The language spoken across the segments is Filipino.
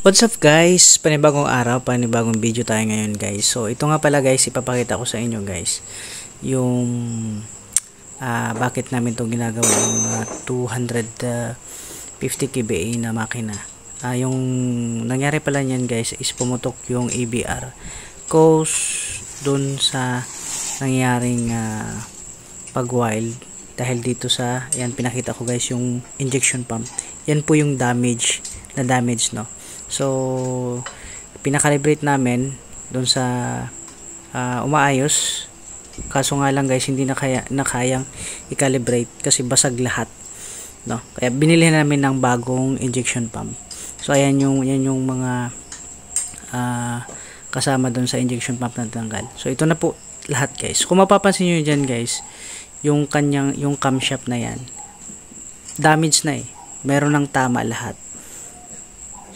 What's up guys? Panibagong araw, panibagong video tayo ngayon guys. So ito nga pala guys, ipapakita ko sa inyo guys yung bakit namin itong ginagawa yung 250 kVA na makina. Yung nangyari pala niyan guys is pumutok yung EBR cause dun sa nangyaring pag wild dahil dito sa, yan pinakita ko guys yung injection pump. Yan po yung damage no. So pinakalibrate namin doon sa umaayos, kaso nga lang guys hindi na kayang i-calibrate kasi basag lahat, no. Kaya binili namin ng bagong injection pump. So ayan yung mga kasama doon sa injection pump na tanggal. So ito na po lahat guys. Kung mapapansin niyo diyan guys, yung camshaft na yan damage na meron ng tama lahat.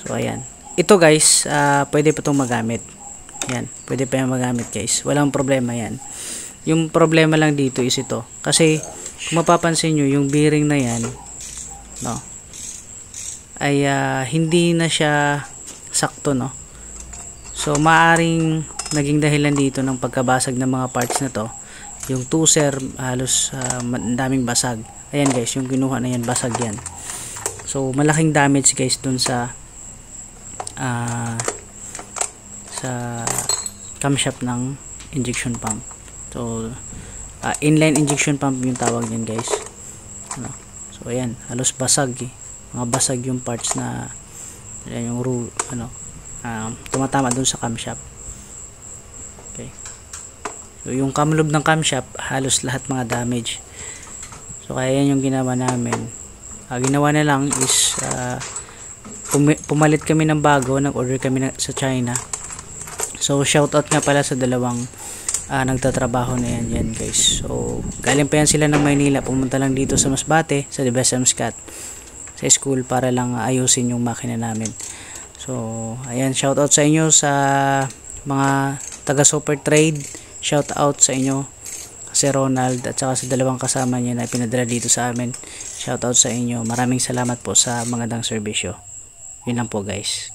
So ayan, ito guys, pwede pa itong magamit. Yan, pwede pa yung magamit guys, walang problema yan. Yung problema lang dito is ito, kasi kung mapapansin nyo yung bearing na yan, no, ay hindi na siya sakto, no. So maaring naging dahilan dito ng pagkabasag ng mga parts na to, yung tuser halos daming basag. Ayan guys, yung kinuha na yan basag yan. So malaking damage guys dun sa camshaft ng injection pump. So inline injection pump yung tawag niyan guys, ano. So ayan, halos basag mga basag yung parts na ayan, yung tumatama dun sa camshaft. Okay, so yung camlob ng camshaft halos lahat mga damage. So kaya yan yung ginawa namin. Ginawa na lang is pumalit kami ng bago, nag-order kami sa China. So shoutout nga pala sa dalawang nagtatrabaho na yan guys. So galing pa yan sila ng Maynila, pumunta lang dito sa Masbate sa DBSMSCAT sa school para lang ayusin yung makina namin. So ayan, shoutout sa inyo sa mga taga Super Trade, shoutout sa inyo si Ronald at saka sa dalawang kasama niya na pinadala dito sa amin. Shoutout sa inyo, maraming salamat po sa magandang serbisyo. Yun lang po guys.